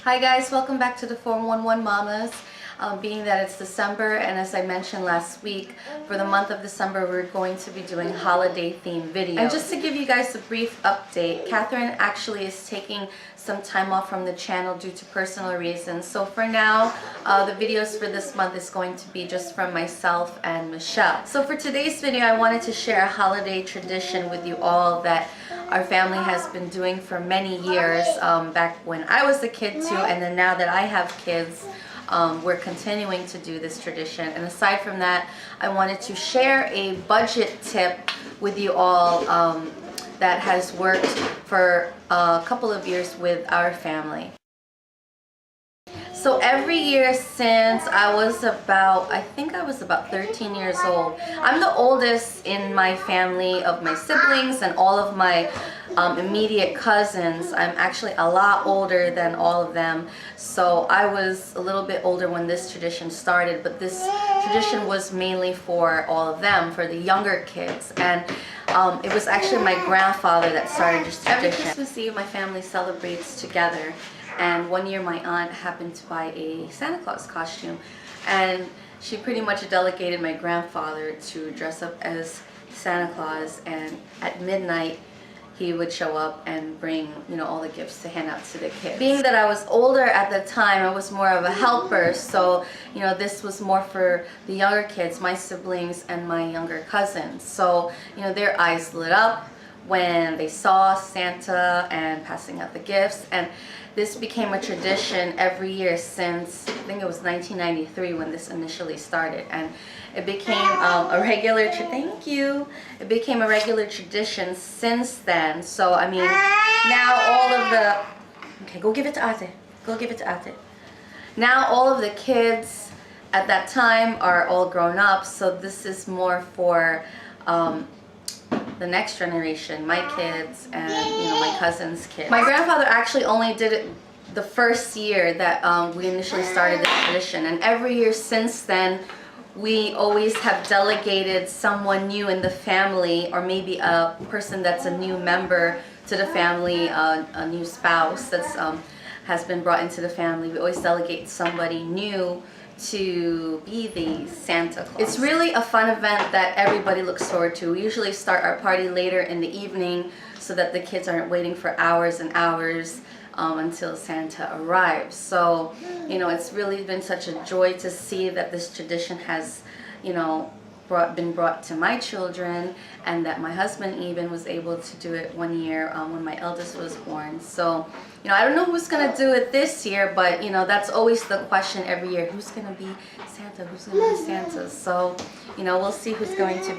Hi guys, welcome back to the 411 Mamas. Being that it's December, and as I mentioned last week, for the month of December we're going to be doing holiday themed videos. And just to give you guys a brief update, Catherine actually is taking some time off from the channel due to personal reasons. So for now, the videos for this month is going to be just from myself and Michelle. So for today's video, I wanted to share a holiday tradition with you all that our family has been doing for many years, back when I was a kid too, and then now that I have kids, we're continuing to do this tradition. And aside from that, I wanted to share a budget tip with you all that has worked for a couple of years with our family. So every year since I think I was about 13 years old. I'm the oldest in my family of my siblings and all of my immediate cousins. I'm actually a lot older than all of them. So I was a little bit older when this tradition started, but this tradition was mainly for all of them, for the younger kids. And it was actually my grandfather that started this tradition. Every Christmas Eve my family celebrates together. And one year my aunt happened to buy a Santa Claus costume, and she pretty much delegated my grandfather to dress up as Santa Claus, and at midnight he would show up and bring, all the gifts to hand out to the kids. Being that I was older at the time, I was more of a helper, so this was more for the younger kids, my siblings and my younger cousins. So their eyes lit up when they saw Santa and passing out the gifts, and this became a tradition every year since, I think it was 1993 when this initially started, and it became a regular It became a regular tradition since then. So I mean, now all of the go give it to Ate. Now all of the kids at that time are all grown up, so this is more for the next generation, my kids and my cousin's kids. My grandfather actually only did it the first year that we initially started this tradition, and every year since then we always have delegated someone new in the family, or maybe a person that's a new member to the family, a new spouse that's has been brought into the family. We always delegate somebody new to be the Santa Claus. It's really a fun event that everybody looks forward to. We usually start our party later in the evening so that the kids aren't waiting for hours and hours until Santa arrives. So it's really been such a joy to see that this tradition has been brought to my children, and that my husband even was able to do it one year when my eldest was born. So I don't know who's gonna do it this year, but that's always the question every year: who's gonna be Santa, who's gonna be Santa? So we'll see who's going to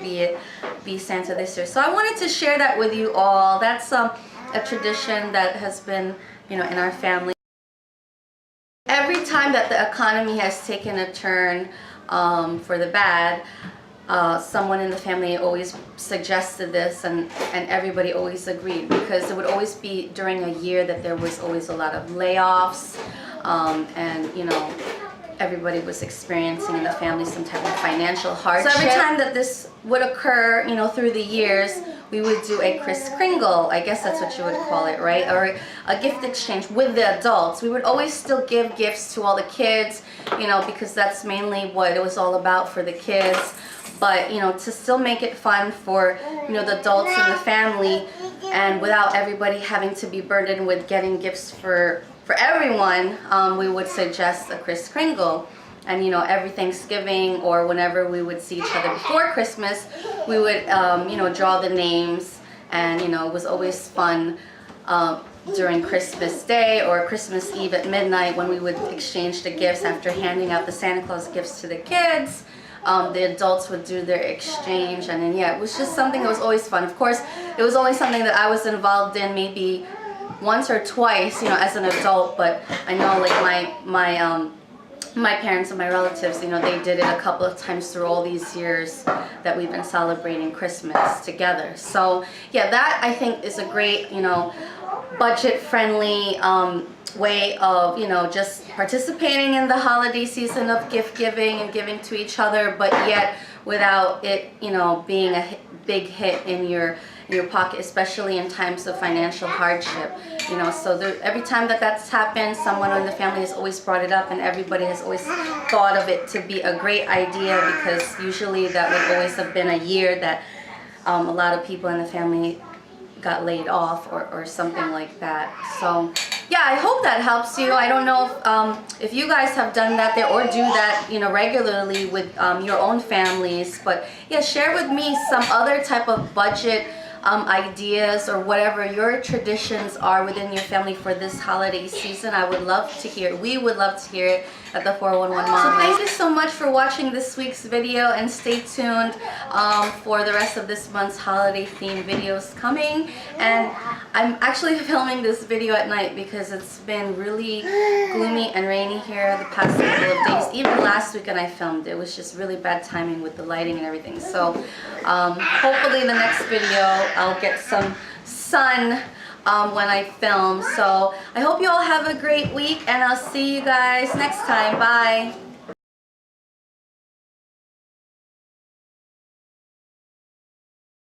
be Santa this year. So I wanted to share that with you all. That's a tradition that has been in our family. Every time that the economy has taken a turn for the bad, someone in the family always suggested this, and everybody always agreed, because it would always be during a year that there was always a lot of layoffs, and everybody was experiencing in the family some type of financial hardship. So every time that this would occur, through the years, we would do a Kris Kringle, I guess that's what you would call it, right? Or a gift exchange with the adults. We would always still give gifts to all the kids, because that's mainly what it was all about for the kids. But to still make it fun for the adults in the family, and without everybody having to be burdened with getting gifts for everyone, we would suggest a Kris Kringle. And every Thanksgiving, or whenever we would see each other before Christmas, we would draw the names, and it was always fun during Christmas Day or Christmas Eve at midnight, when we would exchange the gifts after handing out the Santa Claus gifts to the kids. The adults would do their exchange, and then it was just something that was always fun. Of course, it was only something that I was involved in maybe once or twice, as an adult. But I know, like my parents and my relatives, they did it a couple of times through all these years that we've been celebrating Christmas together. So that I think is a great, budget-friendly way of just participating in the holiday season of gift giving and giving to each other, but yet without it being a big hit in your in your pocket, especially in times of financial hardship. You know, so every time that's happened, someone in the family has always brought it up, and everybody has always thought of it to be a great idea, because usually that would always have been a year that a lot of people in the family got laid off or something like that. So yeah, I hope that helps you. I don't know if you guys have done that there or do that, you know, regularly with your own families, but yeah, share with me some other type of budget ideas or whatever your traditions are within your family for this holiday season. I would love to hear it. We would love to hear it at the 411 Mom. So thank you so much for watching this week's video, and stay tuned for the rest of this month's holiday themed videos coming. And I'm actually filming this video at night because it's been really gloomy and rainy here the past couple of days. Even last weekend I filmed. It was just really bad timing with the lighting and everything. So hopefully in the next video I'll get some sun when I film. So I hope you all have a great week, and I'll see you guys next time. Bye.